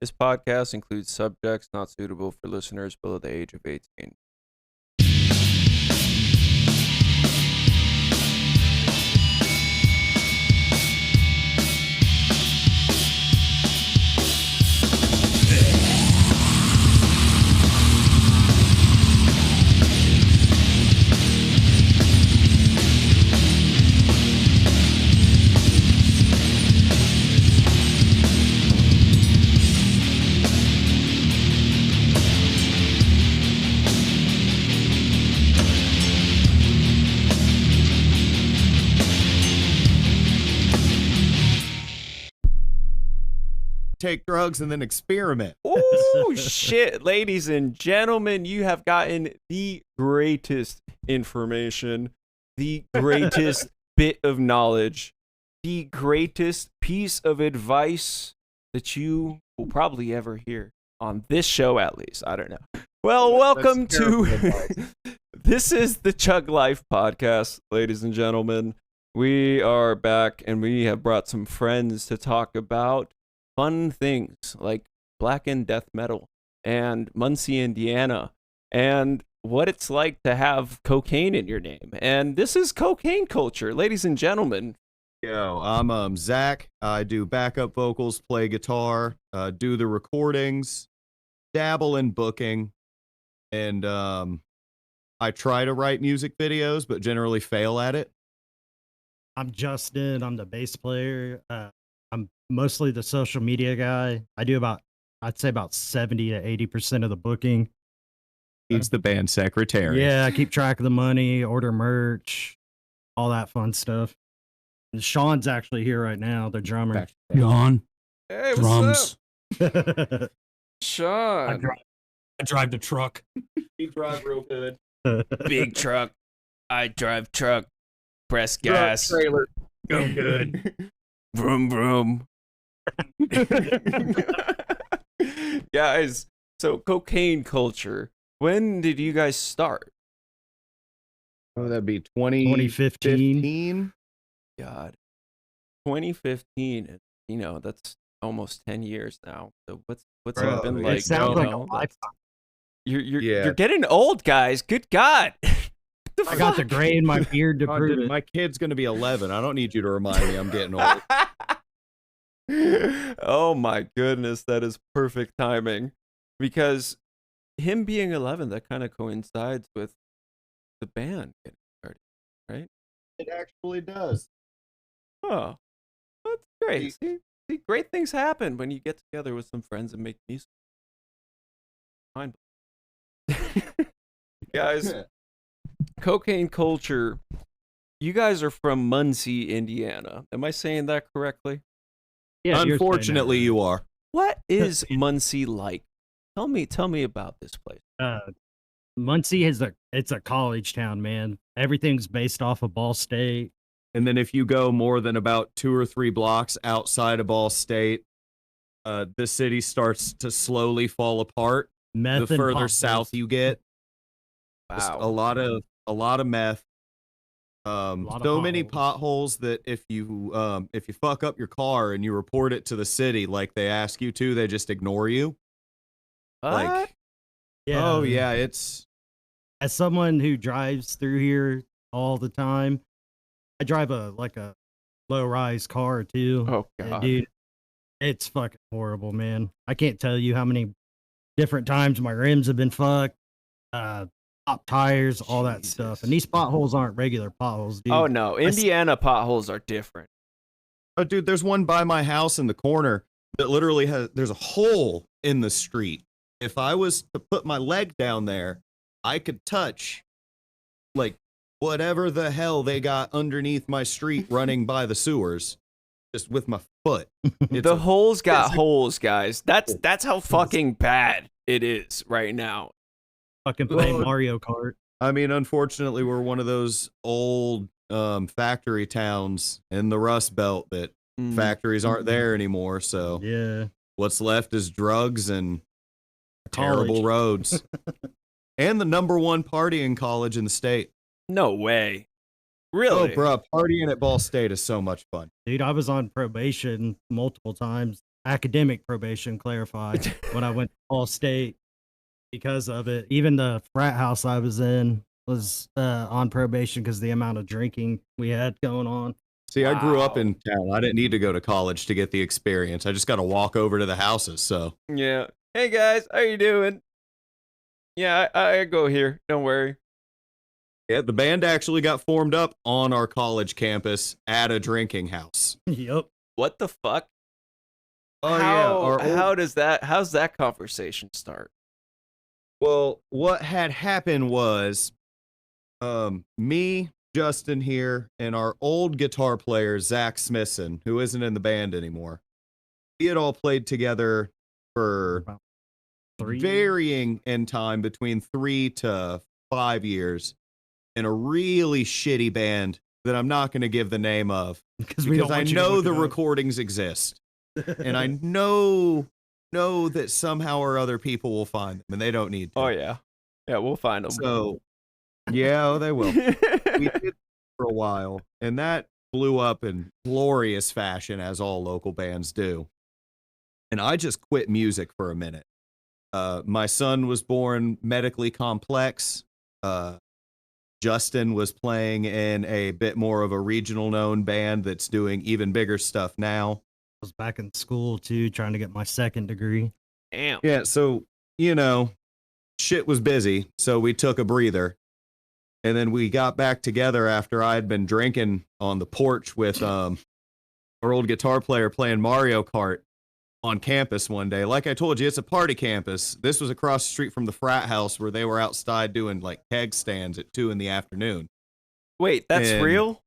This podcast includes subjects not suitable for listeners below the age of 18. Take drugs and then experiment. Oh shit, ladies and gentlemen, you have gotten the greatest information, the greatest bit of knowledge, the greatest piece of advice that you will probably ever hear on this show, at least. I don't know. Well, welcome to this is the Chug Life podcast, ladies and gentlemen. We are back and we have brought some friends to talk about fun things like Blackened Death Metal and Muncie, Indiana, and what it's like to have cocaine in your name. And this is cocaine culture, ladies and gentlemen. Yo, I'm Zach. I do backup vocals, play guitar, do the recordings, dabble in booking, and I try to write music videos, but generally fail at it. I'm Justin. I'm the bass player. I'm mostly the social media guy. I do I'd say about 70 to 80% of the booking. He's the band secretary. Yeah, I keep track of the money, order merch, all that fun stuff. And Sean's actually here right now, the drummer. Gone. Hey, what's Drums. up? Sean. I drive the truck. He drive real good. Big truck. I drive truck. Press gas. Trailer. Go good. Vroom, vroom. Guys, so cocaine culture. When did you guys start? Oh, that'd be 2015. God. 2015. You know, that's almost 10 years now. So what's Bro, it been it like? It sounds like a know, lifetime. You're getting old, guys. Good God. What the I got the fuck? gray in my beard to Oh, prove dude, it. my kid's gonna be 11. I don't need you to remind me I'm getting old. Oh my goodness, that is perfect timing. Because him being 11, that kind of coincides with the band getting started, right? It actually does. Oh, that's great. See, great things happen when you get together with some friends and make music. Mind blowing. Guys, cocaine culture. You guys are from Muncie, Indiana. Am I saying that correctly? Yeah, you're saying Unfortunately, you are. What is Muncie like? Tell me about this place. that. Muncie it's a college town, man. Everything's based off of Ball State. And then if you go more than about 2 or 3 blocks outside of Ball State, the city starts to slowly fall apart. Meth The and further potholes. south you get, just Wow. a lot of meth. Lot of So many potholes. potholes that if you fuck up your car and you report it to the city like they ask you to, they just ignore you. What? Like, Yeah. oh yeah, it's As someone who drives through here all the time, I drive a low-rise car too. Oh And God. dude, it's fucking horrible, man. I can't tell you how many different times my rims have been fucked, pop tires, all that stuff. And these potholes aren't regular potholes, dude. Oh no, Indiana potholes are different. oh dude, there's one by my house in the corner that literally there's a hole in the street. If I was to put my leg down there, I could touch like whatever the hell they got underneath my street running by the sewers just with my foot. It's The a- holes got it's a- holes, guys. That's how fucking bad it is right now. Fucking play Well, Mario Kart. I mean, unfortunately, we're one of those old factory towns in the Rust Belt that Mm. factories aren't there anymore. So Yeah. what's left is drugs and terrible College. roads. And the #1 partying college in the state. No way. Really? Oh, bro, partying at Ball State is so much fun. Dude, I was on probation multiple times. academic probation clarified when I went to Ball State because of it. Even the frat house I was in was on probation because the amount of drinking we had going on. See, I grew up Wow. in town. I didn't need to go to college to get the experience. I just got to walk over to the houses. So Yeah. Hey guys, how you doing? Yeah, I go here. Don't worry. yeah, the band actually got formed up on our college campus at a drinking house. Yep. What the fuck? Oh how, yeah, how's that conversation start? well, what had happened was, me, Justin here, and our old guitar player Zach Smithson, who isn't in the band anymore. We had all played together for About 3 varying in time between 3 to 5 years in a really shitty band that I'm not going to give the name of because we don't because I want you to know look the it up. recordings exist and I know that somehow or other people will find them and they don't need to. Oh yeah. Yeah, we'll find them. So yeah, oh, they will. We did for a while and that blew up in glorious fashion as all local bands do. And I just quit music for a minute. My son was born medically complex. Justin was playing in a bit more of a regional known band that's doing even bigger stuff now. I was back in school too, trying to get my second degree. Damn. Yeah, so, shit was busy, so we took a breather. And then we got back together after I had been drinking on the porch with our old guitar player playing Mario Kart on campus one day. Like I told you, it's a party campus. This was across the street from the frat house where they were outside doing like keg stands at 2 p.m. Wait, that's And- real?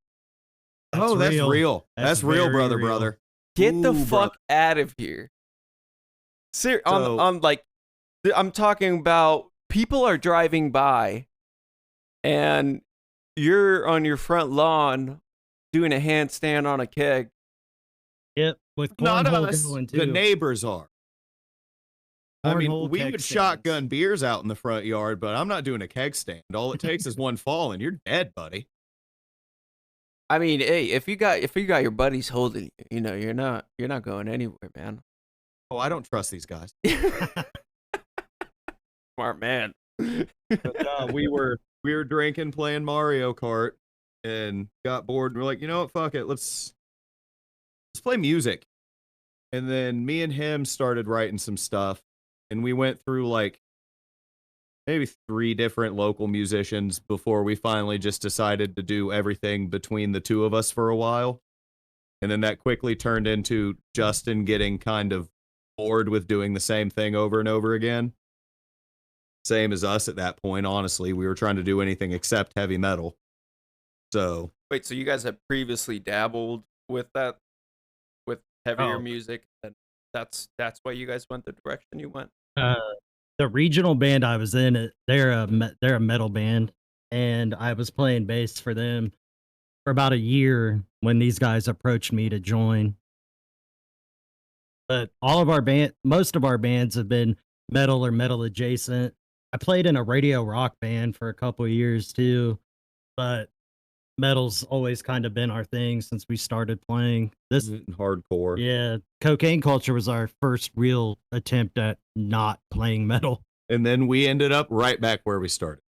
Oh, that's real. That's That's real, very brother, real. brother. Get the Ooh, fuck out of here. So- I'm talking about people are driving by and you're on your front lawn doing a handstand on a keg. Yep, with Not cornhole us. going too. The neighbors are. I mean, Cornhole we keg would stands. shotgun beers out in the front yard, but I'm not doing a keg stand. All it takes is one fall and you're dead, buddy. I mean, hey, if you got your buddies holding you, you're not going anywhere, man. Oh, I don't trust these guys. Smart man. But, we were drinking, playing Mario Kart, and got bored. And we're like, you know what? Fuck it. Let's play music. And then me and him started writing some stuff, and we went through like maybe 3 different local musicians before we finally just decided to do everything between the two of us for a while. And then that quickly turned into Justin getting kind of bored with doing the same thing over and over again. Same as us at that point, honestly. We were trying to do anything except heavy metal. So, Wait, so you guys have previously dabbled with that, with heavier Oh. music, and that's why you guys went the direction you went? The regional band I was in, they're a metal band, and I was playing bass for them for about a year when these guys approached me to join. But most of our bands have been metal or metal adjacent. I played in a radio rock band for a couple of years too, but metal's always kind of been our thing since we started playing. This, hardcore. yeah, Cocaine Culture was our first real attempt at not playing metal. And then we ended up right back where we started.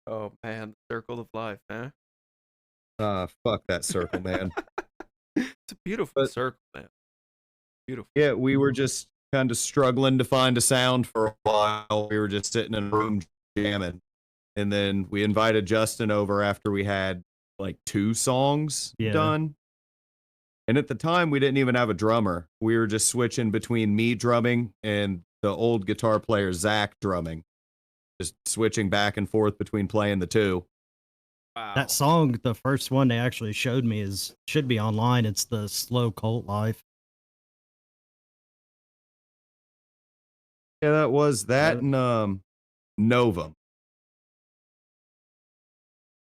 Oh man, circle of life, man. Fuck that circle, man. It's a beautiful But- circle, man. Beautiful. Yeah, we were just kind of struggling to find a sound for a while. We were just sitting in a room jamming. And then we invited Justin over after we had like 2 songs Yeah. done. And at the time, we didn't even have a drummer. We were just switching between me drumming and the old guitar player, Zach, drumming. Just switching back and forth between playing the 2. Wow. That song, the first one they actually showed me, should be online. It's the Slow Cult Life. Yeah, that was that and Novum.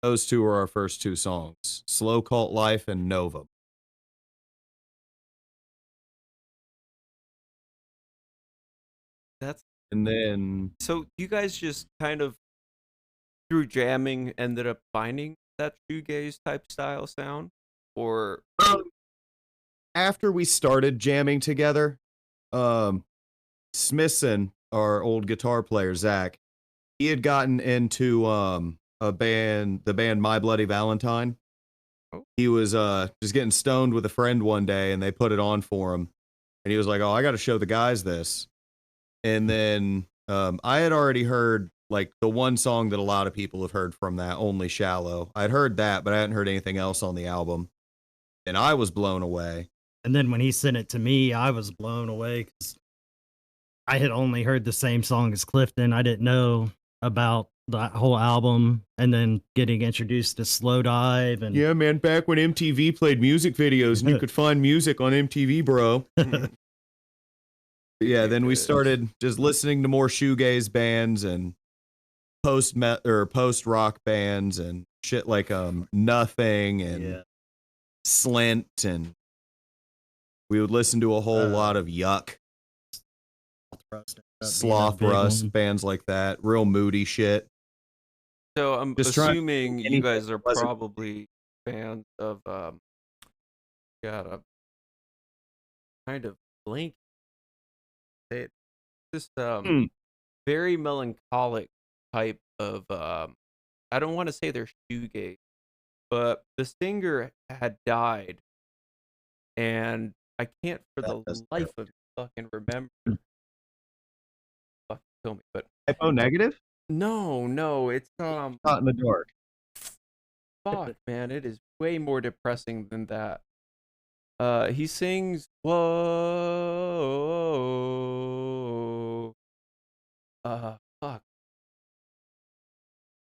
Those 2 were our first 2 songs. Slow Cult Life and Novum. That's And then so you guys just kind of through jamming ended up finding that shoegaze type style sound, or after we started jamming together, Smithson, our old guitar player, Zach, he had gotten into the band My Bloody Valentine. He was just getting stoned with a friend one day, and they put it on for him, and he was like, "Oh, I got to show the guys this." And then I had already heard like the one song that a lot of people have heard from that, Only Shallow. I'd heard that, but I hadn't heard anything else on the album, and I was blown away. And then when he sent it to me, I was blown away because I had only heard the same song as Clifton. I didn't know about the whole album, and then getting introduced to Slow Dive. And Yeah, man, back when MTV played music videos and you could find music on MTV, bro. Yeah, then we started just listening to more shoegaze bands and post rock bands and shit like Nothing and Slint, and we would listen to a whole lot of Yuck, Sloth Rust, bands like that, real moody shit. So I'm Just assuming you guys are pleasant. probably fans of God, I'm kind of blank. It just very melancholic type of I don't want to say they're shoegaze, but the singer had died, and I can't for the life of me fucking remember. Fuck, kill me, but Hypo Negative? no, it's Not in the Dark. fuck, man, it is way more depressing than that. He sings "Whoa." Fuck.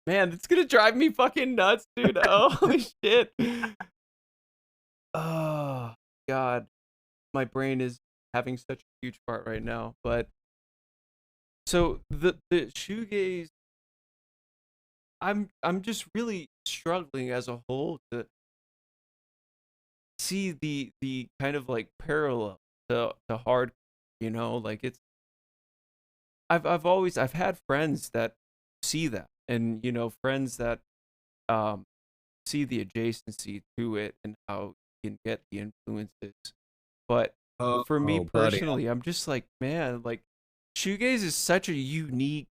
Man, it's gonna drive me fucking nuts, dude. Holy shit. Oh, God. My brain is having such a huge part right now. But so the shoegaze, I'm just really struggling as a whole to see the kind of like parallel to hard, like it's I've had friends that see that, and friends that see the adjacency to it and how you can get the influences. But for me personally, I'm just like, man, like shoegaze is such a unique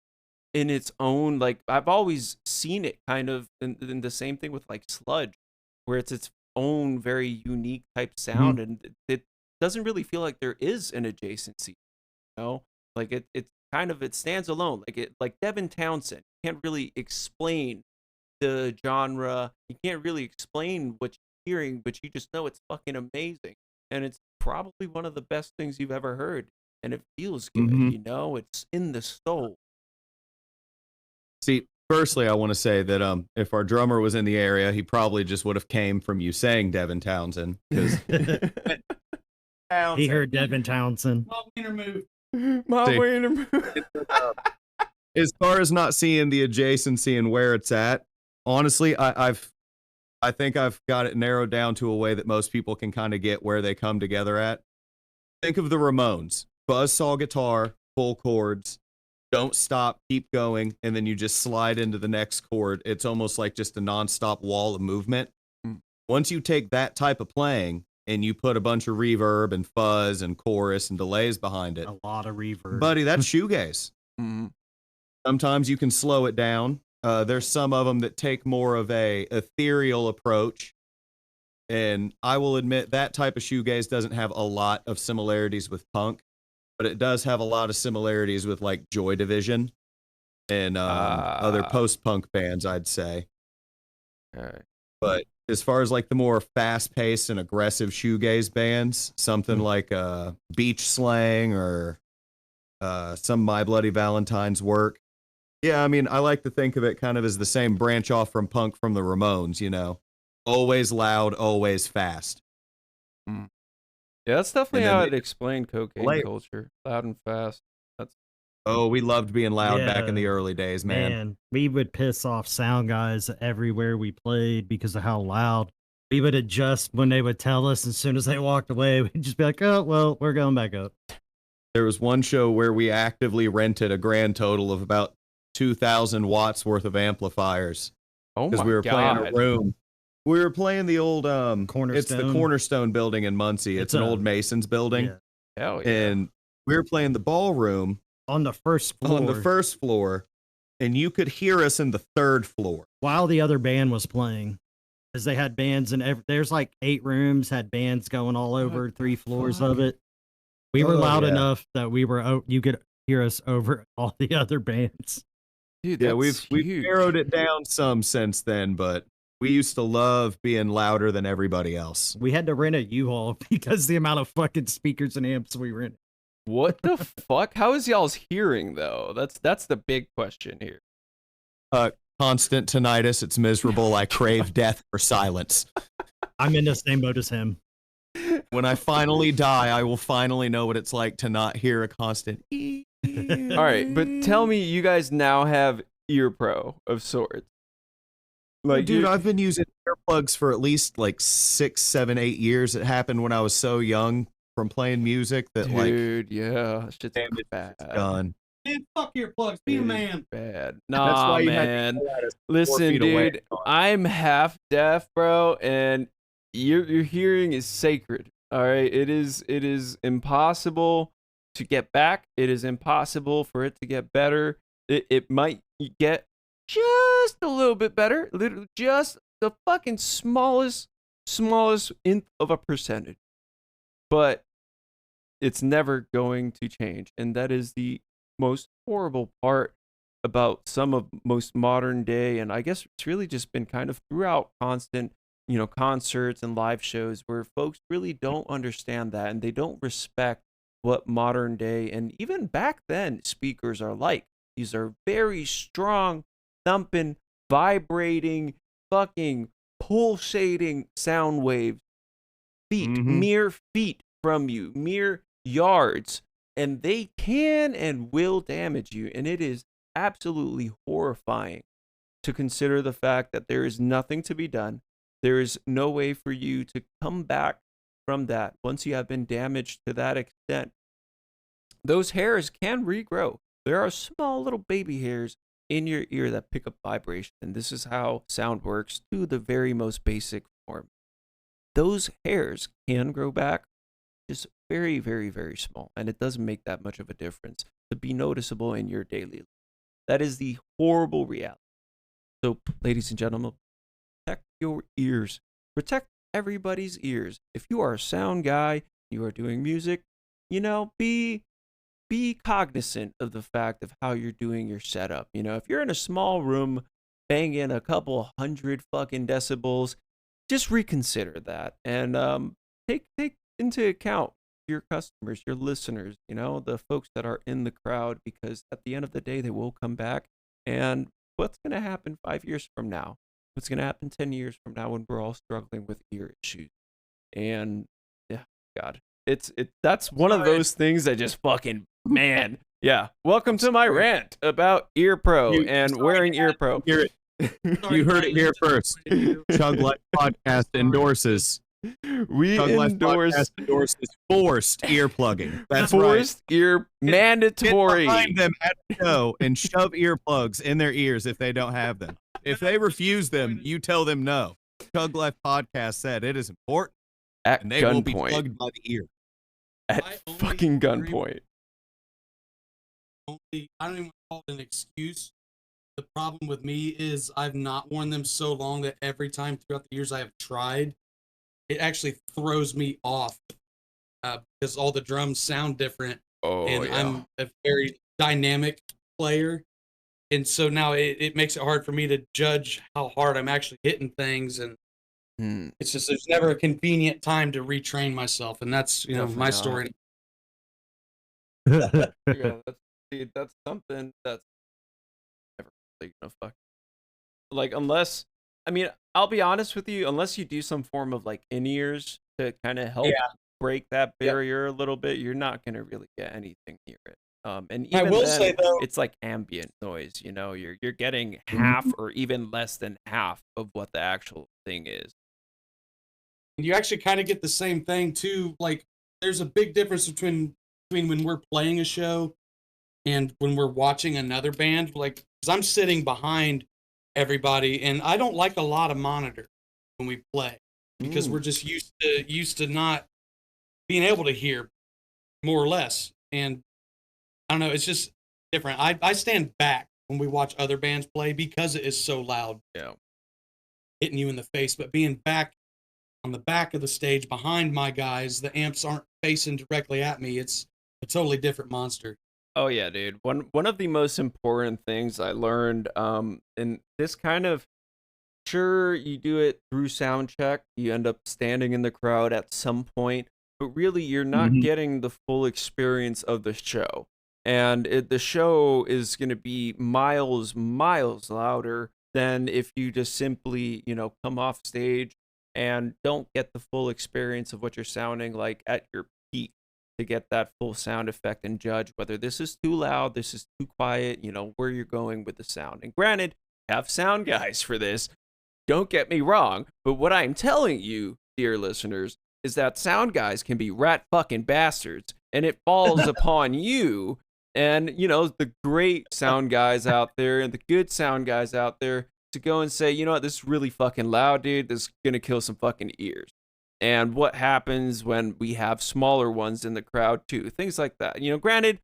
in its own, like I've always seen it kind of in the same thing with like sludge, where it's its own very unique type sound, and it doesn't really feel like there is an adjacency, like it's kind of, it stands alone, like Devin Townsend. You can't really explain the genre, you can't really explain what you're hearing, but you just know it's fucking amazing, and it's probably one of the best things you've ever heard, and it feels good. It's in the soul. See, firstly, I want to say that if our drummer was in the area, he probably just would have came from you saying Devin Townsend, because he heard Devin Townsend. As far as not seeing the adjacency and where it's at, honestly, I think I've got it narrowed down to a way that most people can kind of get where they come together at. Think of the Ramones. Buzzsaw guitar, full chords, don't stop, keep going, and then you just slide into the next chord. It's almost like just a nonstop wall of movement. Once you take that type of playing and you put a bunch of reverb and fuzz and chorus and delays behind it, A lot of reverb. buddy, that's shoegaze. Sometimes you can slow it down. There's some of them that take more of a ethereal approach, and I will admit that type of shoegaze doesn't have a lot of similarities with punk, but it does have a lot of similarities with like Joy Division and other post-punk bands, I'd say. But as far as like the more fast-paced and aggressive shoegaze bands, something like Beach Slang or some My Bloody Valentine's work. Yeah, I mean, I like to think of it kind of as the same branch off from punk from the Ramones, always loud, always fast. Yeah, that's definitely how I'd explain cocaine culture. Loud and fast. We loved being loud back in the early days, man. We would piss off sound guys everywhere we played because of how loud. We would adjust when they would tell us. As soon as they walked away, we'd just be like, oh, well, we're going back up. There was one show where we actively rented a grand total of about 2,000 watts worth of amplifiers. Oh my God. Because we were playing a room We were playing the old It's the Cornerstone. Cornerstone building in Muncie. It's an old Masons building, Yeah. Hell yeah. and we were playing the ballroom On the first floor. on the first floor, and you could hear us in the third floor. While the other band was playing. Because they had bands and there's like 8 rooms, had bands going all over 3 floors of it. We were loud enough that you could hear us over all the other bands. Dude, Yeah, that's we've huge. narrowed it down some since then, but we used to love being louder than everybody else. We had to rent a U-Haul because the amount of fucking speakers and amps we rented. What the fuck? How is y'all's hearing though? That's the big question here. Constant tinnitus. It's miserable. I crave death for silence. I'm in the same boat as him. When I finally die, I will finally know what it's like to not hear a constant. All right, but tell me, you guys now have ear pro of sorts. Like, Dude, I've been using earplugs for at least like 6, 7, 8 years. It happened when I was so young from playing music that dude, yeah, shit's damn it, bad. it's done. Man, fuck earplugs. Be a It is man. bad. That's Nah, why you had to man. go at us 4 Listen, feet away. dude, I'm half deaf, bro, and your hearing is sacred. All right, it is impossible to get back. It is impossible for it to get better. It might get just a little bit better, literally just the fucking smallest nth of a percentage, but it's never going to change, and that is the most horrible part about some of most modern day, and I guess it's really just been kind of throughout constant, concerts and live shows where folks really don't understand that, and they don't respect what modern day and even back then speakers are like. These are very strong, thumping, vibrating, fucking pulsating sound waves, mere feet from you, mere yards, and they can and will damage you, and it is absolutely horrifying to consider the fact that there is nothing to be done. There is no way for you to come back from that once you have been damaged to that extent. Those hairs can regrow. There are small little baby hairs in your ear that pick up vibration, and this is how sound works to the very most basic form. Those hairs can grow back, just very, very, very small, and it doesn't make that much of a difference to be noticeable in your daily life. That is the horrible reality. So, ladies and gentlemen, protect your ears. Protect everybody's ears. If you are a sound guy, you are doing music, be cognizant of the fact of how you're doing your setup. If you're in a small room banging a couple hundred fucking decibels, just reconsider that and take into account your customers, your listeners, the folks that are in the crowd, because at the end of the day, they will come back. And what's going to happen 5 years from now? What's going to happen 10 years from now when we're all struggling with ear issues? And yeah, God, that's one of those things that just fucking, man. Yeah. Welcome to my rant about ear pro and wearing ear pro. You heard it here first. Chug Life Podcast endorses. We Chug Life endorse Podcast endorses forced ear plugging. That's forced right. ear mandatory. Get behind them at the show and shove earplugs in their ears if they don't have them. If they refuse them, you tell them no. Chug Life Podcast said it is important, At and they will be gunpoint. plugged by the ear. At I only fucking agree gunpoint. I don't even call it an excuse. The problem with me is I've not worn them so long that every time throughout the years I have tried, it actually throws me off because all the drums sound different, Oh, and yeah. I'm a very dynamic player, and so now it makes it hard for me to judge how hard I'm actually hitting things, and it's just there's never a convenient time to retrain myself, and that's Definitely my not. story. Yeah, that's something that's never really gonna fuck. Like, unless, I'll be honest with you, unless you do some form of like in-ears to kind of help break that barrier a little bit, you're not gonna really get anything near it. And even I will then, say though, it's like ambient noise. You're getting half or even less than half of what the actual thing is. you actually kind of get the same thing too. Like, there's a big difference between when we're playing a show and when we're watching another band. Like, 'cause I'm sitting behind everybody, and I don't like a lot of monitor. when we play because Mm. we're just used to not being able to hear more or less. And I don't know, it's just different. I stand back when we watch other bands play because it is so loud. Yeah. Hitting you in the face, but being back on the back of the stage behind my guys, the amps aren't facing directly at me. It's a totally different monster. Oh yeah, dude. One of the most important things I learned, and this kind of, sure, you do it through sound check, you end up standing in the crowd at some point, but really you're not getting the full experience of the show. And the show is going to be miles louder than if you just simply, come off stage and don't get the full experience of what you're sounding like at your peak, to get that full sound effect and judge whether this is too loud, this is too quiet, where you're going with the sound. And granted, have sound guys for this. Don't get me wrong, but what I'm telling you, dear listeners, is that sound guys can be rat fucking bastards, and it falls upon you and, the great sound guys out there and the good sound guys out there to go and say, you know what, this is really fucking loud, dude. This is gonna kill some fucking ears. And what happens when we have smaller ones in the crowd too? Things like that. Granted,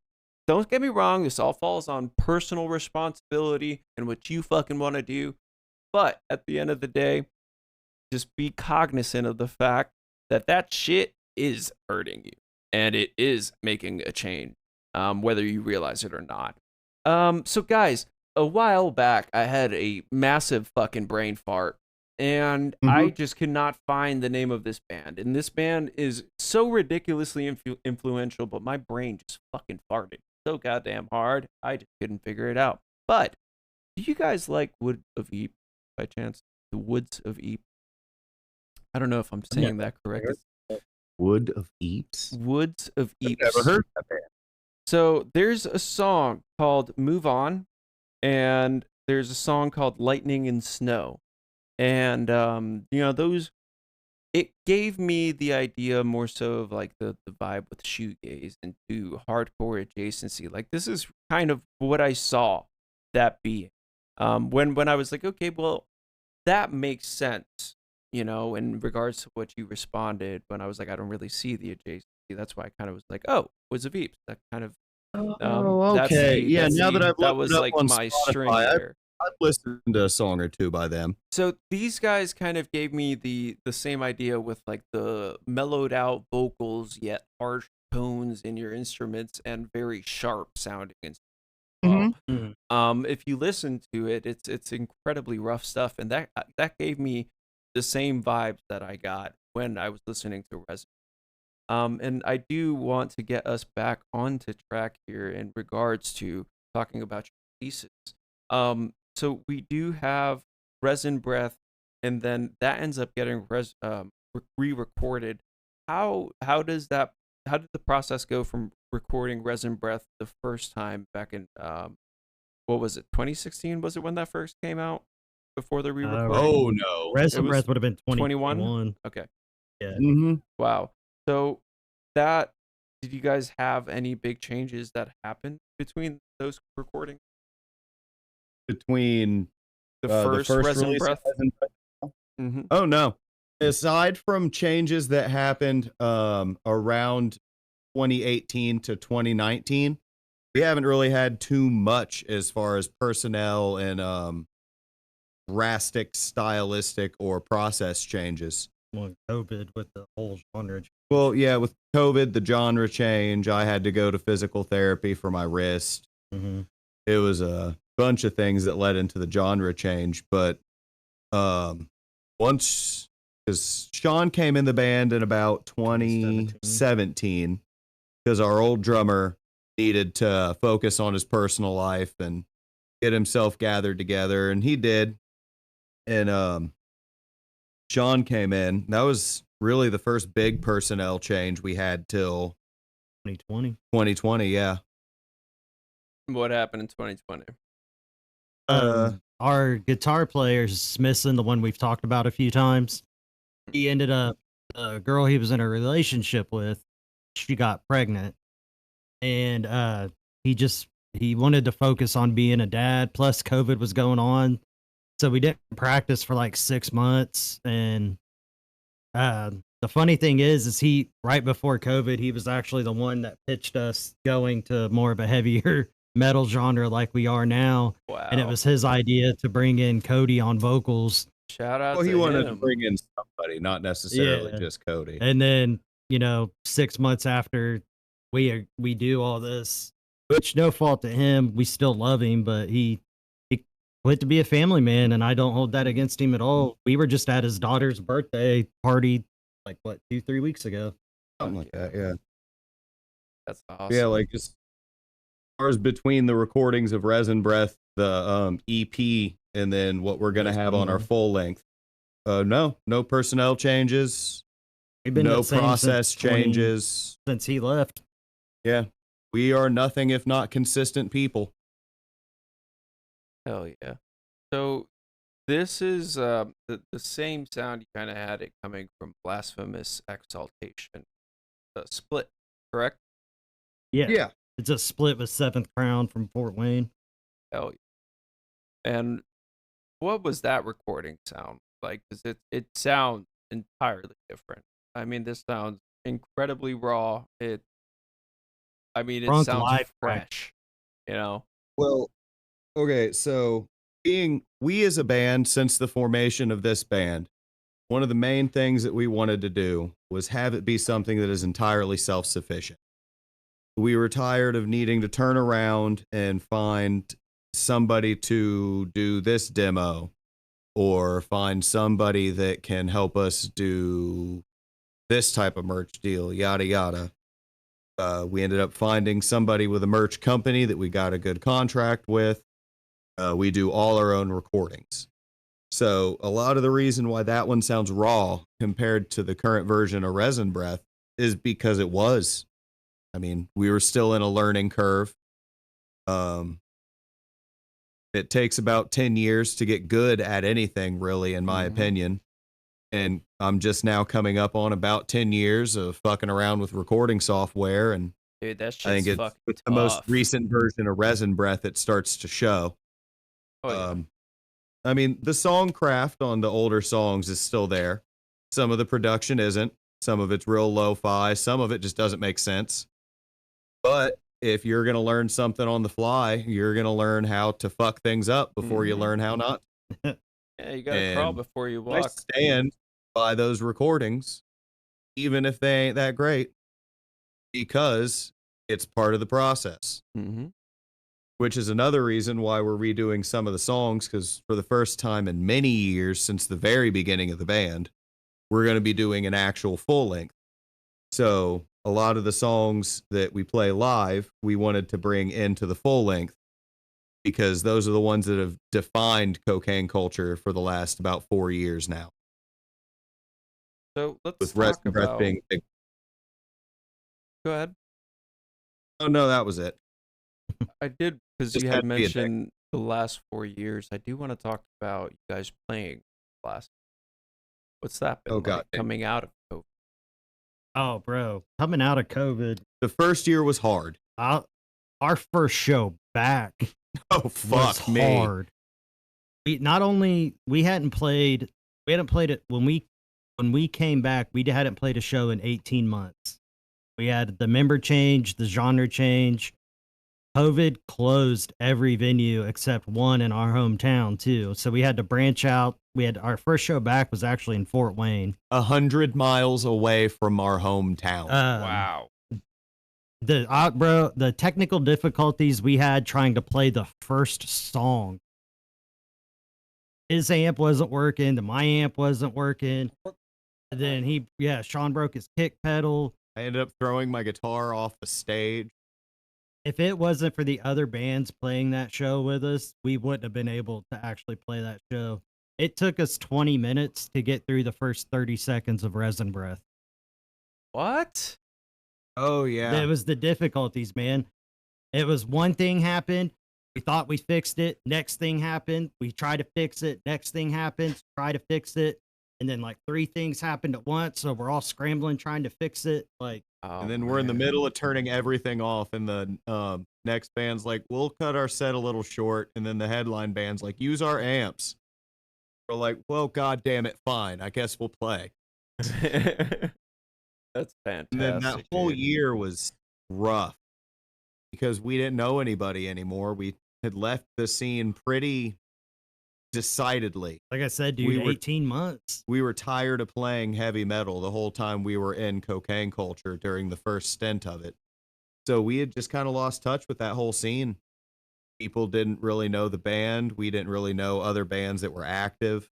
don't get me wrong, this all falls on personal responsibility and what you fucking want to do. But at the end of the day, just be cognizant of the fact that that shit is hurting you and it is making a change, whether you realize it or not. So guys, a while back, I had a massive fucking brain fart. And I just could not find the name of this band. And this band is so ridiculously influential, but my brain just fucking farted so goddamn hard, I just couldn't figure it out. But do you guys like Wood of Eep by chance? The Woods of Eep? I don't know if I'm saying that correct. Wood of Eeps? Woods of Eeps. Never heard that band. So there's a song called Move On, and there's a song called Lightning and Snow. And, those, it gave me the idea more so of like the vibe with shoegaze and to hardcore adjacency. Like, this is kind of what I saw that being. When I was like, okay, well, that makes sense, in regards to what you responded when I was like, I don't really see the adjacency. That's why I kind of was like, oh, Woods of Eeps. That kind of, okay. Now that I've that looked was it up like on my Spotify, string there. I've listened to a song or two by them. So these guys kind of gave me the same idea with like the mellowed out vocals yet harsh tones in your instruments and very sharp sounding instruments. If you listen to it, it's incredibly rough stuff, and that gave me the same vibes that I got when I was listening to Resident. And I do want to get us back onto track here in regards to talking about your pieces. So we do have Resin Breath, and then that ends up getting re-recorded. How did the process go from recording Resin Breath the first time back in what was it, 2016? Was it when that first came out before the re-recording? Oh no, Resin Breath would have been 2021. Okay. Yeah. Wow. So did you guys have any big changes that happened between those recordings? Between the first Resin release Breath? Oh no. Aside from changes that happened around 2018 to 2019, we haven't really had too much as far as personnel and drastic stylistic or process changes. Well, COVID with the whole genre. Well, yeah, with COVID, the genre change, I had to go to physical therapy for my wrist. It was a bunch of things that led into the genre change, but once, because Sean came in the band in about 2017 because our old drummer needed to focus on his personal life and get himself gathered together, and he did. And Sean came in. That was really the first big personnel change we had till 2020. Yeah. What happened in 2020? Our guitar player's Smithson, the one we've talked about a few times. He ended up, the girl he was in a relationship with, she got pregnant, and he wanted to focus on being a dad. Plus, COVID was going on, So we didn't practice for like 6 months. And the funny thing is he, right before COVID, he was actually the one that pitched us going to more of a heavier metal genre like we are now. Wow. And it was his idea to bring in Cody on vocals. Shout out Well, to he wanted to him. bring in somebody, not necessarily Yeah. just Cody. And then, 6 months after we do all this, which no fault to him, we still love him, but he quit to be a family man, and I don't hold that against him at all. We were just at his daughter's birthday party, like what, 2-3 weeks ago. Something like that, yeah. That's awesome. Yeah, like as far as between the recordings of Resin Breath, the EP, and then what we're gonna have on our full length. No personnel changes, We've been no the same process since 20 changes. since he left. Yeah, we are nothing if not consistent people. Hell yeah. So this is the same sound you kind of had it coming from Blasphemous Exaltation. Split, correct? Yeah. It's a split with Seventh Crown from Fort Wayne. Hell yeah. And what was that recording sound like? Because it sounds entirely different. I mean, this sounds incredibly raw. It Drunk sounds live fresh, Well, okay, so we as a band, since the formation of this band, one of the main things that we wanted to do was have it be something that is entirely self-sufficient. We were tired of needing to turn around and find somebody to do this demo or find somebody that can help us do this type of merch deal, yada, yada. We ended up finding somebody with a merch company that we got a good contract with. We do all our own recordings. So a lot of the reason why that one sounds raw compared to the current version of Resin Breath is because it was. I mean, we were still in a learning curve. It takes about 10 years to get good at anything, really, in my opinion. And I'm just now coming up on about 10 years of fucking around with recording software. And Dude, that shit's I think it's fucking with the most tough. recent version of Resin Breath, it starts to show. Oh, yeah. I mean, the songcraft on the older songs is still there. Some of the production isn't. Some of it's real lo-fi. Some of it just doesn't make sense. But if you're going to learn something on the fly, you're going to learn how to fuck things up before you learn how not. Yeah, you gotta crawl before you I walk. stand by those recordings, even if they ain't that great, because it's part of the process. Which is another reason why we're redoing some of the songs, because for the first time in many years since the very beginning of the band, we're going to be doing an actual full length. So a lot of the songs that we play live, we wanted to bring into the full length because those are the ones that have defined cocaine culture for the last about 4 years now. So let's With talk Resin Breath about. being big. Go ahead. Oh, no, that was it. I did, because Just you had had to be a dick. mentioned the last 4 years. I do want to talk about you guys playing last. What's that been Oh, like God. coming out of COVID? Oh, bro. Coming out of COVID, The first year was hard. our first show back Oh, was fuck me. hard. We hadn't played it when we came back. We hadn't played a show in 18 months. We had the member change, the genre change. COVID closed every venue except one in our hometown too. So we had to branch out. We had our first show back was actually in Fort Wayne. 100 miles away from our hometown. Wow. The technical difficulties we had trying to play the first song. His amp wasn't working. My amp wasn't working. And then Sean broke his kick pedal. I ended up throwing my guitar off the stage. If it wasn't for the other bands playing that show with us, we wouldn't have been able to actually play that show. It took us 20 minutes to get through the first 30 seconds of Resin Breath. What? Oh, yeah. It was the difficulties, man. It was one thing happened. We thought we fixed it. Next thing happened. We tried to fix it. Next thing happens. Try to fix it. And then like 3 things happened at once. So we're all scrambling trying to fix it. Like, Oh, And then we're in the man. middle of turning everything off, and the next band's like, we'll cut our set a little short, and then the headline band's like, use our amps. We're like, well, god damn it, fine. I guess we'll play. That's fantastic. And then that whole dude. year was rough because we didn't know anybody anymore. We had left the scene pretty decidedly. Like I said, dude, We were- 18 months. We were tired of playing heavy metal the whole time we were in cocaine culture during the first stint of it. So we had just kind of lost touch with that whole scene. People didn't really know the band. We didn't really know other bands that were active.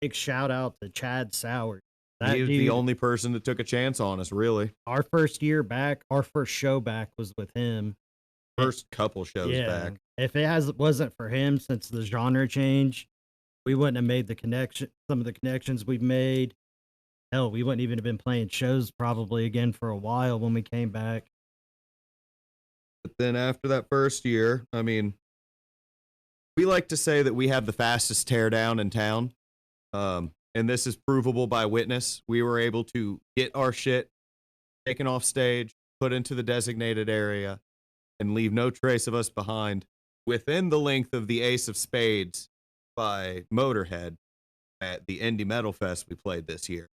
Big shout out to Chad Sauer. That He was dude, the only person that took a chance on us, really. our first year back, our first show back was with him. First couple shows back. If it wasn't for him, since the genre change, we wouldn't have made the connection. Some of the connections we've made. Hell, we wouldn't even have been playing shows probably again for a while when we came back. But then after that first year, I mean, we like to say that we have the fastest teardown in town. And this is provable by witness. We were able to get our shit taken off stage, put into the designated area, and leave no trace of us behind within the length of the Ace of Spades by Motorhead at the Indie Metal Fest we played this year.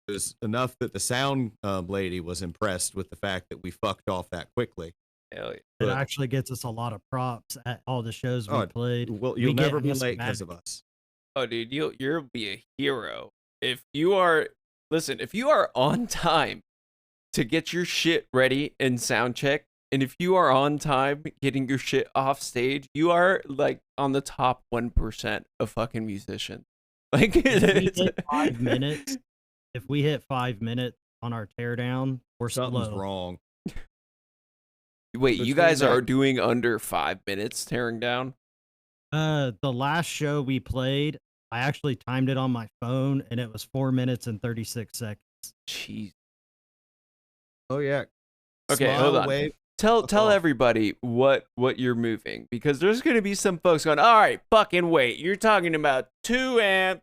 It was enough that the sound lady was impressed with the fact that we fucked off that quickly. Hell yeah. It But- actually gets us a lot of props at all the shows we Oh, played. Well, We you'll get never be this late back. because of us. Oh, dude, you'll be a hero if you are. Listen, if you are on time to get your shit ready and sound check, and if you are on time getting your shit off stage, you are like on the top 1% of fucking musicians. Like, If we it's- hit 5 minutes, if we hit 5 minutes on our teardown, we're Something's slow. wrong. Wait, you Between guys that- are doing under 5 minutes tearing down? The last show we played, I actually timed it on my phone, and it was 4 minutes and 36 seconds. Jeez. Oh yeah. Okay, Smile, hold on. wave. Tell Fuck tell off. everybody what you're moving, because there's gonna be some folks going, all right, fucking wait, you're talking about 2 amp,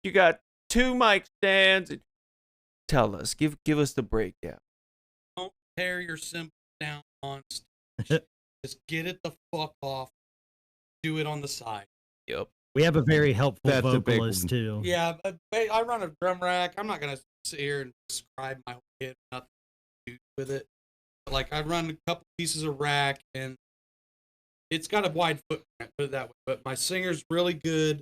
you got 2 mic stands. Tell us, give us the breakdown. Don't tear your cymbals down on stage. Just get it the fuck off. Do it on the side. Yep. We have a very helpful That's a big vocalist one. too. Yeah, but I run a drum rack. I'm not gonna sit here and describe my whole kit, nothing to do with it. But like I run a couple pieces of rack, and it's got a wide footprint, put it that way. But my singer's really good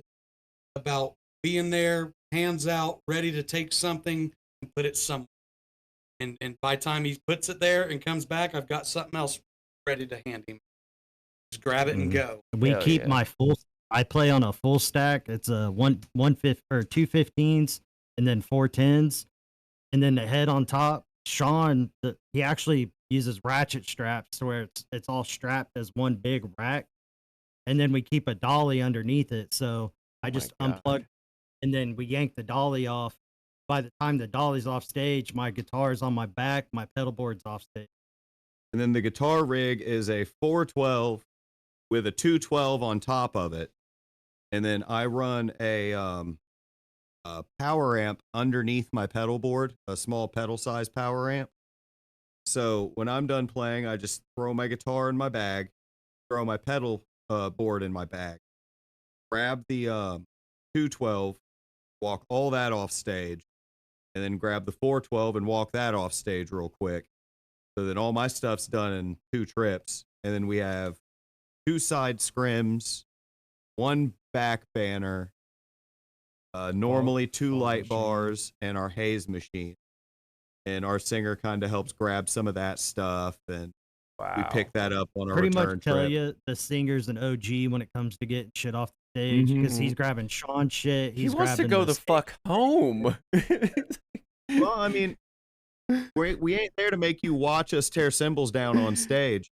about being there, hands out, ready to take something and put it somewhere. And by the time he puts it there and comes back, I've got something else ready to hand him. Just grab it and go. We Hell keep yeah. my full. I play on a full stack. It's a one fifth or 2 15s and then 4 10s, and then the head on top. Sean, he actually uses ratchet straps to where it's all strapped as one big rack, and then we keep a dolly underneath it. So I just God. unplug, and then we yank the dolly off. By the time the dolly's off stage, my guitar's on my back, my pedal board's off stage. And then the guitar rig is a 412 with a 212 on top of it. And then I run a power amp underneath my pedal board, a small pedal size power amp. So when I'm done playing, I just throw my guitar in my bag, throw my pedal board in my bag, grab the 212, walk all that off stage, and then grab the 412 and walk that off stage real quick. So that all my stuff's done in 2 trips. And then we have 2 side scrims, 1 back banner, normally 2 light machine. bars, and our haze machine. And our singer kind of helps grab some of that stuff, and Wow. we pick that up on our Pretty return much tell trip. you the singer's an OG when it comes to getting shit off the stage because he's grabbing Sean shit. He He's wants to grabbing go the stage- fuck home. Well, I mean, we ain't there to make you watch us tear cymbals down on stage.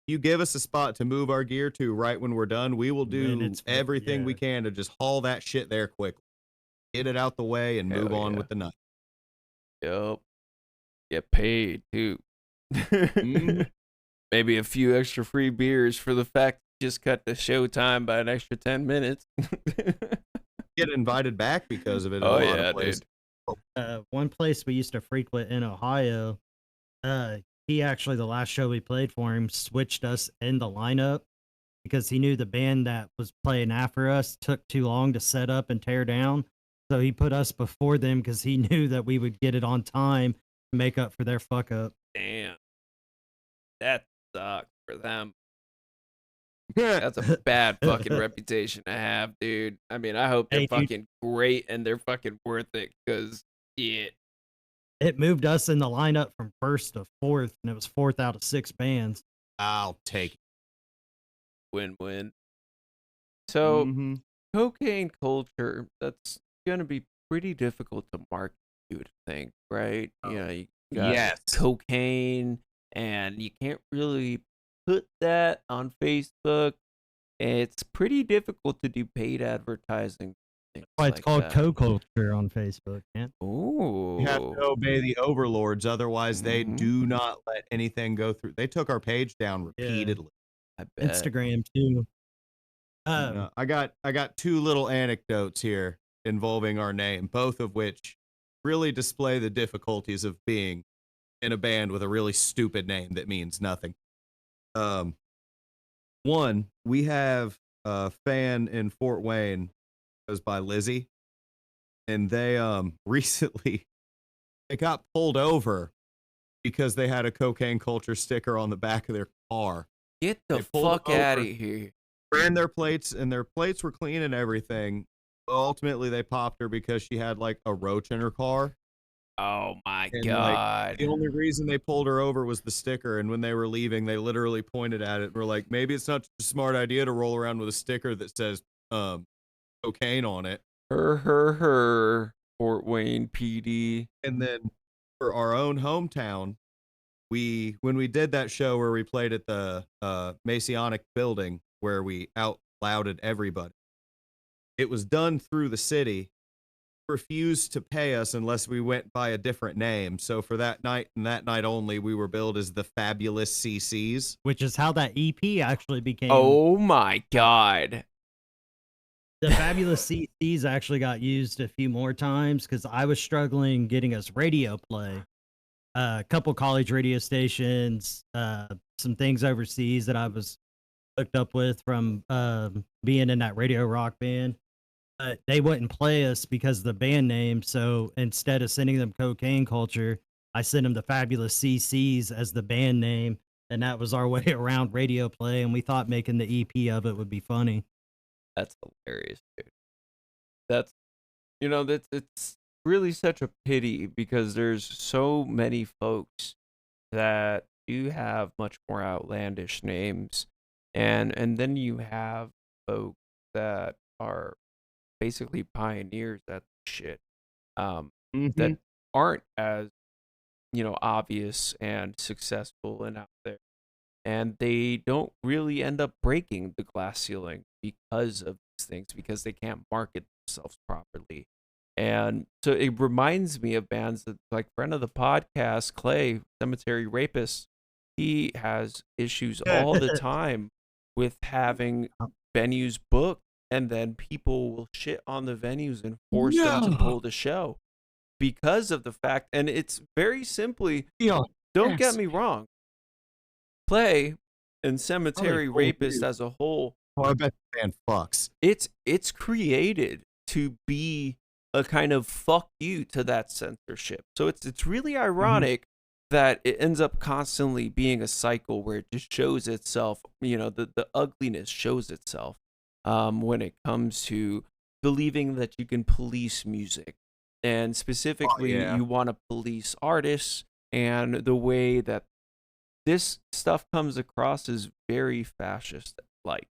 You give us a spot to move our gear to right when we're done, we will Then do it's- everything we yeah. can to just haul that shit there quickly. Get it out the way and Hell move on yeah. with the night. Yep. Get paid too. Mhm. Maybe a few extra free beers for the fact you just cut the show time by an extra 10 minutes. Get invited back because of it. in Oh, a lot yeah, of places. dude. One place we used to frequent in Ohio, he actually, the last show we played for him, switched us in the lineup. because he knew the band that was playing after us took too long to set up and tear down. So he put us before them because he knew that we would get it on time to make up for their fuck up. Damn. That sucks for them. That's a bad fucking reputation to have, dude. I mean, I hope they're Hey, dude. fucking great and they're fucking worth it, because shit. It moved us in the lineup from first to fourth, and it was fourth out of 6 bands. I'll take it. Win-win. So, Mhm. cocaine culture, that's gonna be pretty difficult to market, you would think, right? You know, you got Yes. cocaine, and you can't really put that on Facebook. It's pretty difficult to do paid advertising. Things Why it's like called that. co-culture on Facebook, man. Ooh. You have to obey the overlords, otherwise they Mhm. do not let anything go through. They took our page down repeatedly. I bet. Instagram too. I got 2 little anecdotes here involving our name, both of which really display the difficulties of being in a band with a really stupid name that means nothing. One, we have a fan in Fort Wayne, goes by Lizzie, and they recently they got pulled over because they had a cocaine culture sticker on the back of their car. Get the They pulled fuck them out of over. here. Ran their plates, and their plates were clean and everything. Ultimately, they popped her because she had like a roach in her car. Oh my And, god. The only reason they pulled her over was the sticker. And when they were leaving, they literally pointed at it and were like, maybe it's not a smart idea to roll around with a sticker that says cocaine on it. Her. Fort Wayne PD. And then for our own hometown, when we did that show where we played at the Masonic building where we out louded everybody, it was done through the city. Refused to pay us unless we went by a different name. So for that night and that night only, we were billed as the Fabulous CCs. Which is how that EP actually became. Oh my god. The Fabulous CCs actually got used a few more times because I was struggling getting us radio play. A couple college radio stations, some things overseas that I was hooked up with from being in that radio rock band. They wouldn't play us because of the band name. So instead of sending them Cocaine Culture, I sent them the Fabulous CCs as the band name. And that was our way around radio play. And we thought making the EP of it would be funny. That's hilarious, dude. That's, it's really such a pity because there's so many folks that do have much more outlandish names. And then you have folks that are basically pioneers at shit that aren't as obvious and successful and out there, and they don't really end up breaking the glass ceiling because of these things, because they can't market themselves properly. And so it reminds me of bands that, like friend of the podcast Clay, Cemetery Rapist, he has issues all the time with having venues booked, and then people will shit on the venues and force them to pull the show because of the fact, and it's very simply, don't get me wrong, Play and Cemetery Rapist as a whole, I bet the band fucks. It's created to be a kind of fuck you to that censorship. So it's really ironic that it ends up constantly being a cycle where it just shows itself, the ugliness shows itself when it comes to believing that you can police music. And specifically, you want to police artists, and the way that this stuff comes across is very fascist-like.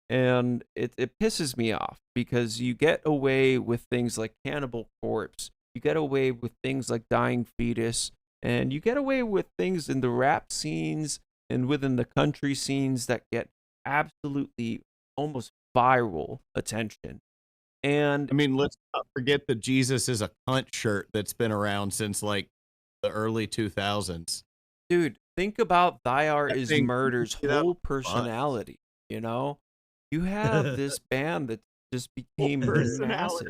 And it pisses me off because you get away with things like Cannibal Corpse, you get away with things like Dying Fetus, and you get away with things in the rap scenes and within the country scenes that get absolutely almost viral attention. And I mean, let's not forget that Jesus is a cunt shirt that's been around since like the early 2000s. Dude, think about Thy Art Is thing- Murder's get out whole of personality, You have this band that just became massive.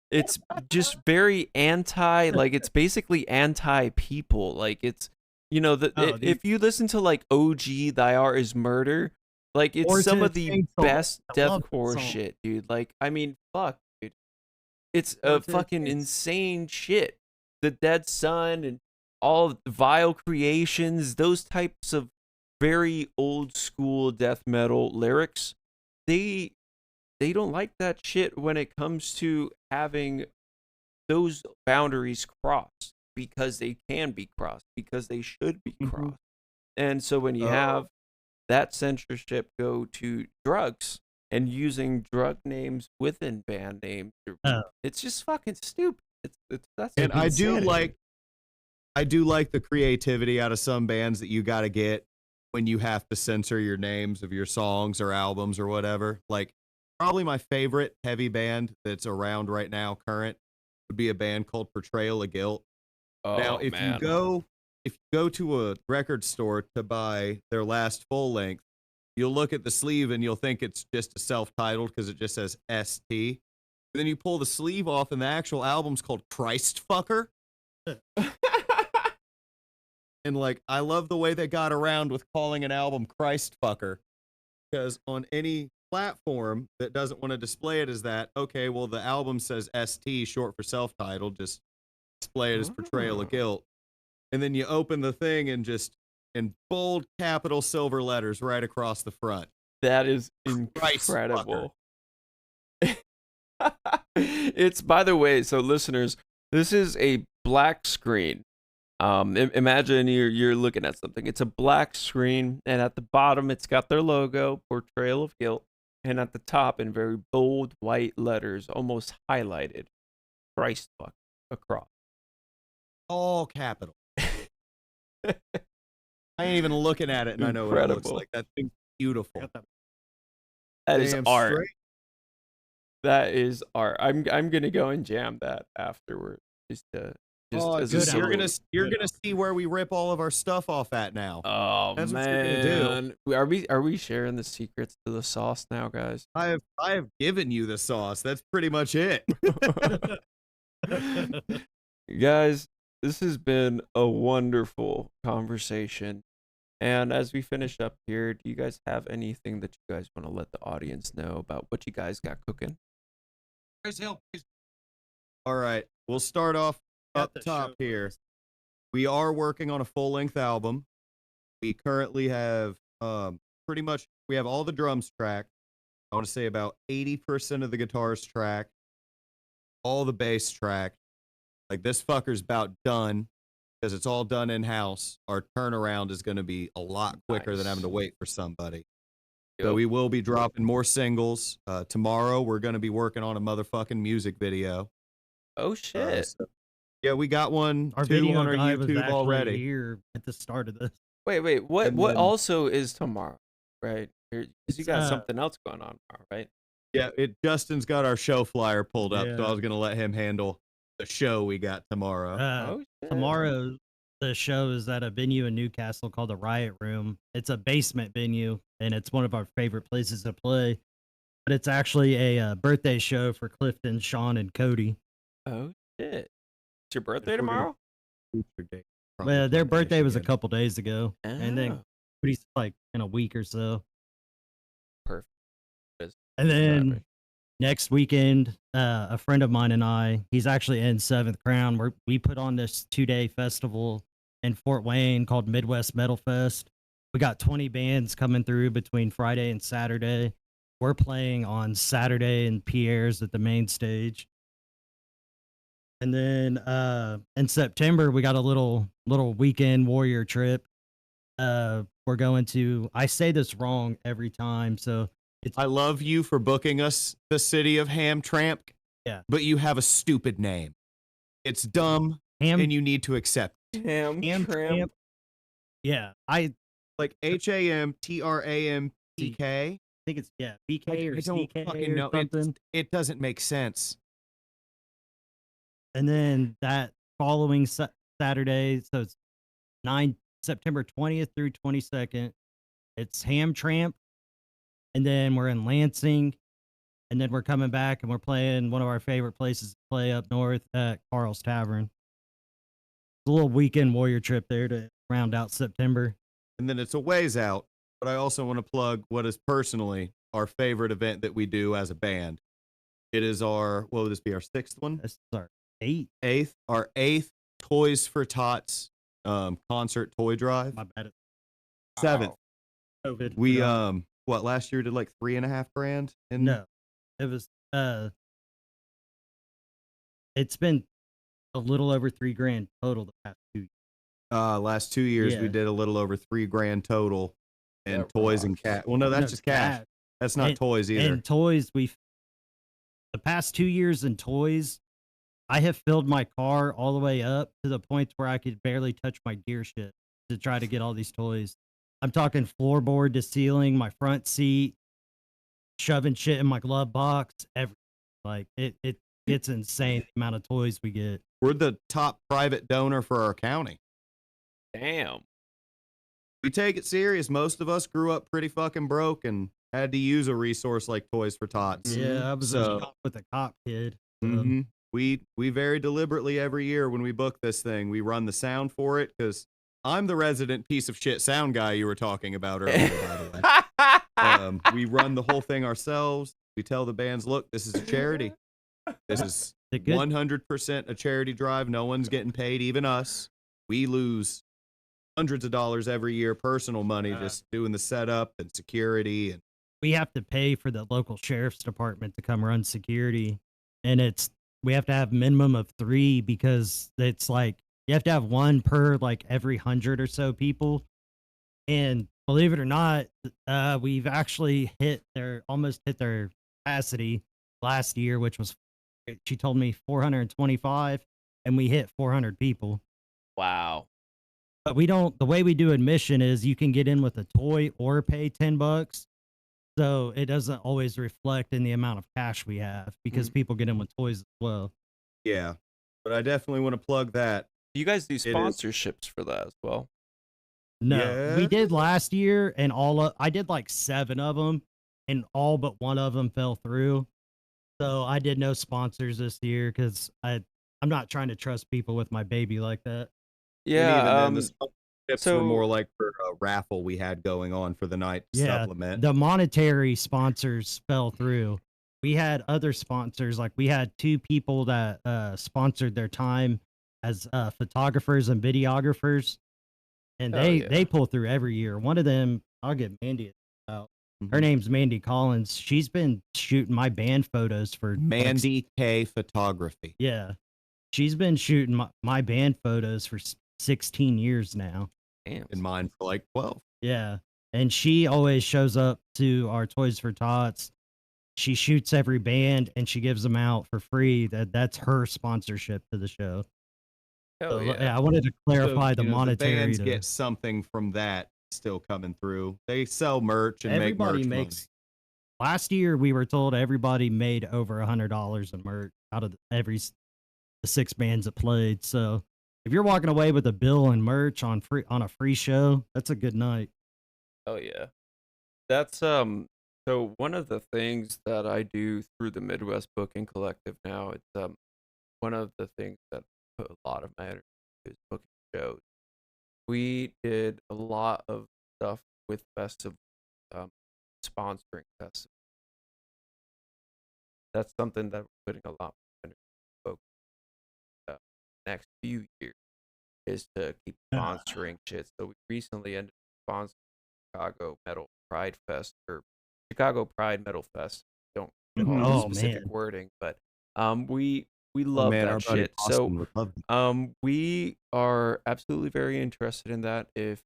It's just very it's basically anti-people. Like it's, if you listen to like OG Thy Art Is Murder, Like, it's Or some to of the change the best I love that deathcore song. shit, dude. Like, I mean, fuck, dude. It's Or a to fucking change- insane shit. The Dead Sun and all of the Vile Creations, those types of very old school death metal lyrics, they don't like that shit when it comes to having those boundaries crossed, because they can be crossed, because they should be Mhm. crossed. And so when you Oh. have that censorship go to drugs and using drug names within band names, Oh. it's just fucking stupid. That's And I do insanity. like the creativity out of some bands that you got to get when you have to censor your names of your songs or albums or whatever. Like, probably my favorite heavy band that's around right now, current, would be a band called Portrayal of Guilt. Now, Oh if you man. go to a record store to buy their last full length, you'll look at the sleeve and you'll think it's just a self-titled because it just says ST. And then you pull the sleeve off and the actual album's called Christ Fucker. And like, I love the way they got around with calling an album Christ Fucker, because on any platform that doesn't want to display it as that, okay, well, the album says ST, short for self-titled, just display it as Portrayal of Oh. Guilt. And then you open the thing and just in bold capital silver letters right across the front. That is Christ incredible. It's, by the way, so listeners, this is a black screen. Imagine you're looking at something. It's a black screen, and at the bottom it's got their logo, Portrayal of Guilt, and at the top in very bold white letters, almost highlighted, Christ fuck across. All capital. I ain't even looking at it and I know what it looks Incredible. like. That thing's beautiful. That is Damn art. straight. That is art. I'm gonna go and jam that afterward, just Oh, as a good you're album. gonna salute. you're gonna see where we rip all of our stuff off at now. Oh That's what you're gonna do. man, are we sharing the secrets to the sauce now, guys? I have given you the sauce. That's pretty much it. Guys, this has been a wonderful conversation. And as we finish up here, do you guys have anything that you guys want to let the audience know about what you guys got cooking? Praise hell, praise All right, we'll start off Got up the top show here. first. We are working on a full-length album. We currently have pretty much we have all the drums tracked. I want to say about 80% of the guitars tracked, all the bass tracked. Like, this fucker's about done because it's all done in-house. Our turnaround is going to be a lot quicker than Nice. having to wait for somebody. So Yep. we will be dropping more singles. Tomorrow we're going to be working on a motherfucking music video. Oh shit. So- yeah, we got one, Our two video on our guy was YouTube actually already. here at the start of this. Wait, what And what then- also is tomorrow? Right? Because you It's, got something else going on tomorrow, right? Yeah, Justin's got our show flyer pulled up, so Yeah. I was going to let him handle the show we got tomorrow. Oh shit. Tomorrow, the show is at a venue in Newcastle called the Riot Room. It's a basement venue, and it's one of our favorite places to play. But it's actually a birthday show for Clifton, Sean, and Cody. Oh shit. It's your birthday If we're gonna- tomorrow? Future date, probably Well, their can't birthday was a Michigan. couple days ago, and then Oh, Cody's like in a week or so. perfect. And then Traffic. next weekend, a friend of mine and I, he's actually in Seventh Crown. We put on this 2-day festival in Fort Wayne called Midwest Metal Fest. We got 20 bands coming through between Friday and Saturday. We're playing on Saturday in Pierre's at the main stage. And then in September, we got a little weekend warrior trip. We're going to, I say this wrong every time, so it's I love you for booking us the city of Hamtramck. Yeah. But you have a stupid name. It's dumb, and you need to accept it. Ham Ham tramp. Tramp. Yeah, I Like HAMTRAMPK. think it's BK or I don't CK fucking or know. something. It doesn't make sense. And then that following Saturday, so it's September 20th through 22nd. It's Ham Tramp, and then we're in Lansing, and then we're coming back and we're playing one of our favorite places to play up north at Carl's Tavern. It's a little weekend warrior trip there to round out September. And then it's a ways out but I also want to plug what is personally our favorite event that we do as a band. It is our, what would this be, our sixth one? This is our 8th. Our eighth Toys for Tots concert toy drive. My bad. Seventh. COVID. We drunk. what, last year did like $3.5 grand? And No, it was it's been a little over $3 grand total the past 2 years. last 2 years we Yeah. did a little over $3 grand total in That toys and rocks. cat. Well, no, that's No, just cash. That's not And- toys either. And toys, the past 2 years in toys, I have filled my car all the way up to the point where I could barely touch my gear shit to try to get all these toys. I'm talking floorboard to ceiling, my front seat, shoving shit in my glove box, everything. Like it's insane the amount of toys we get. We're the top private donor for our county. Damn. We take it serious. Most of us grew up pretty fucking broke and had to use a resource like Toys for Tots. Yeah, I was So- with a cop kid. so- Mhm. We very deliberately every year when we book this thing, we run the sound for it because I'm the resident piece of shit sound guy you were talking about earlier, by the way. We run the whole thing ourselves. We tell the bands, look, this is a charity. This is The good 100% a charity drive. No one's getting paid, even us. We lose hundreds of dollars every year, personal money, just doing the setup and security. And we have to pay for the local sheriff's department to come run security, and we have to have minimum of 3 because it's like you have to have 1 per like every 100 or so people. And believe it or not, we've actually almost hit their capacity last year, which was, she told me 425, and we hit 400 people. Wow. But the way we do admission is you can get in with a toy or pay $10. So it doesn't always reflect in the amount of cash we have because people get in with toys as well. yeah, but I definitely want to plug that. You guys do is. sponsorships for that as well? No, we Yeah. did last year, and I did like 7 of them, and all but 1 of them fell through. So I did no sponsors this year because I'm not trying to trust people with my baby like that. And even Yeah. then, the sponsorships were more like for a raffle we had going on for the night to Yeah, supplement. the monetary sponsors fell through. We had other sponsors, like we had 2 people that sponsored their time as photographers and videographers, and Hell yeah. they pull through every year. One of them, I'll get Mandy out. Her Mhm. name's Mandy Collins. She's been shooting my band photos for Mandy K Photography. yeah, she's been shooting my band photos for 16 years now. Damn. And mine for like 12. Yeah. And she always shows up to our Toys for Tots. She shoots every band and she gives them out for free. That's her sponsorship to the show. Hell So, yeah. I wanted to clarify So, the you know, monetary. bands to- get something from that still coming through. They sell merch and everybody make merch makes. Last year, we were told everybody made over $100 in merch out of the 6 bands that played. So if you're walking away with a bill and merch on a free show, that's a good night. Oh yeah. That's so one of the things that I do through the Midwest Booking Collective now, it's one of the things that I put a lot of my energy into is booking shows. We did a lot of stuff with festivals, sponsoring festivals. That's something that we're putting a lot more energy into next few years is to keep sponsoring shit. So we recently ended up sponsoring Chicago Metal Pride Fest or Chicago Pride Metal Fest. Don't Mhm. know all the Oh, specific man. wording, but we love our that buddy shit. Austin would love that. So we are absolutely very interested in that. If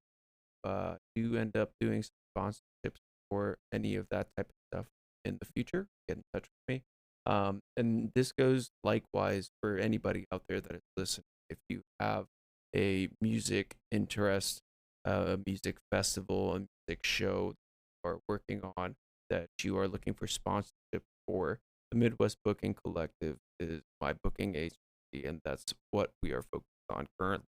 you end up doing some sponsorships for any of that type of stuff in the future, get in touch with me. And this goes likewise for anybody out there that is listening. If you have a music interest, a music festival, a music show that you are working on that you are looking for sponsorship for, the Midwest Booking Collective is my booking agency, and that's what we are focused on currently.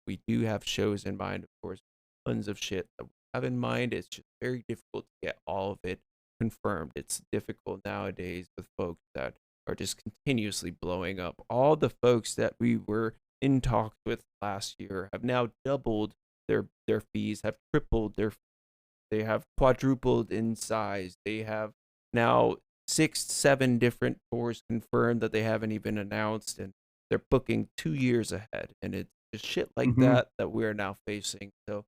We do have shows in mind, of course, tons of shit that we have in mind. It's just very difficult to get all of it confirmed. It's difficult nowadays with folks that are just continuously blowing up. All the folks that we were in talks with last year have now doubled their fees, have tripled their They have quadrupled in size. They have now 6, 7 different tours confirmed that they haven't even announced, and they're booking 2 years ahead. And it's just shit like that we're now facing. So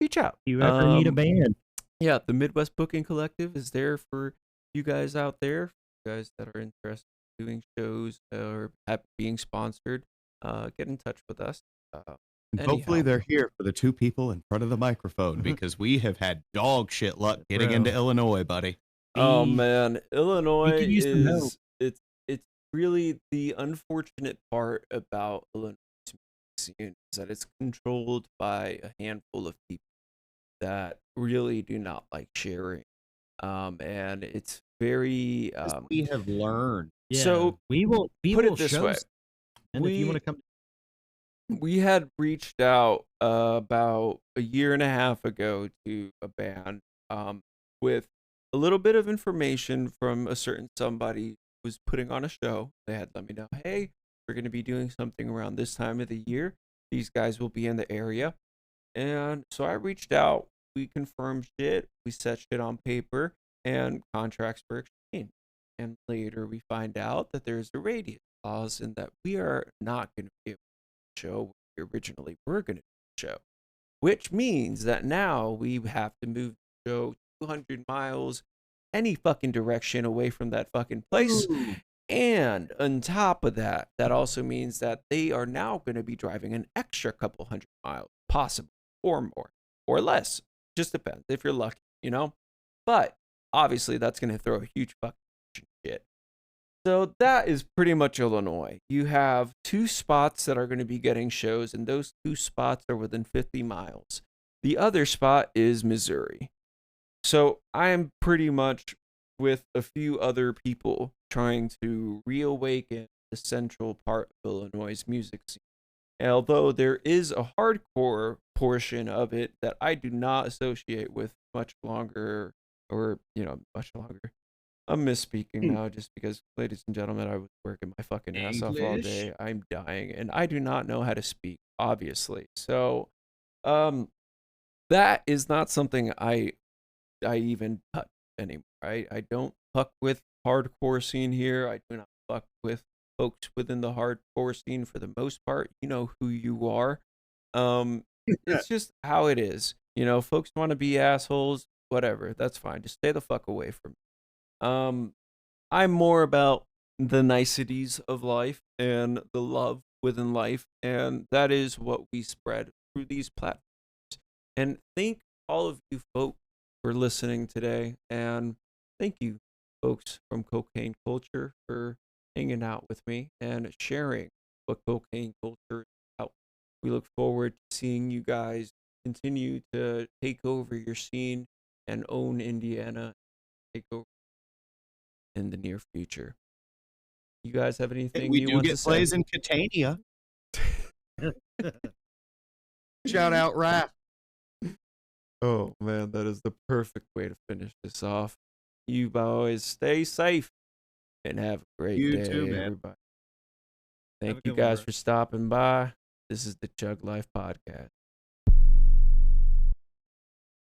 reach out. You ever need a band? Yeah, the Midwest Booking Collective is there for you guys out there, you guys that are interested in doing shows or being sponsored. Get in touch with us. And hopefully Anyhow. they're here for the two people in front of the microphone because we have had dog shit luck getting Bro. into Illinois, buddy. Oh Be- man, Illinois use some help. is it's really the unfortunate part about Illinois scene is that it's controlled by a handful of people that really do not like sharing. And it's very As we have learned. Yeah, so we will put it will this show way. s- And if you We- want to come, We had reached out about a year and a half ago to a band with a little bit of information from a certain somebody who was putting on a show. They had let me know, hey, we're going to be doing something around this time of the year. These guys will be in the area. And so I reached out. We confirmed shit. We set shit on paper and contracts were exchanged. And later we find out that there's a radius clause and that we are not going to be able to show what we originally were going to show, which means that now we have to move the show 200 miles any fucking direction away from that fucking place. Ooh. And on top of that, that also means that they are now going to be driving an extra couple 100 miles, possible, or more, or less. Just depends if you're lucky, you know? But obviously, that's going to throw a huge fucking shit. So that is pretty much Illinois. You have 2 spots that are going to be getting shows, and those 2 spots are within 50 miles. The other spot is Missouri. So I am pretty much with a few other people trying to reawaken the central part of Illinois' music scene. And although there is a hardcore portion of it that I do not associate with much longer, or, much longer. I'm misspeaking now just because, ladies and gentlemen, I was working my fucking ass off all English? day. I'm dying, and I do not know how to speak, obviously. So, that is not something I even touch anymore. I don't fuck with hardcore scene here. I do not fuck with folks within the hardcore scene for the most part. You know who you are. It's just how it is. Folks want to be assholes, whatever. That's fine. Just stay the fuck away from me. I'm more about the niceties of life and the love within life, and that is what we spread through these platforms. And thank all of you folks for listening today, and thank you folks from Cocaine Culture for hanging out with me and sharing what cocaine culture is about. We look forward to seeing you guys continue to take over your scene and own Indiana, take over in the near future. You guys have anything We you do want to get say? plays in Catania. Shout out Raph. Oh man, that is the perfect way to finish this off. You boys stay safe and have a great You day, too, man. everybody. Have Thank a you good one, guys bro. for stopping by. This is the Chug Life Podcast.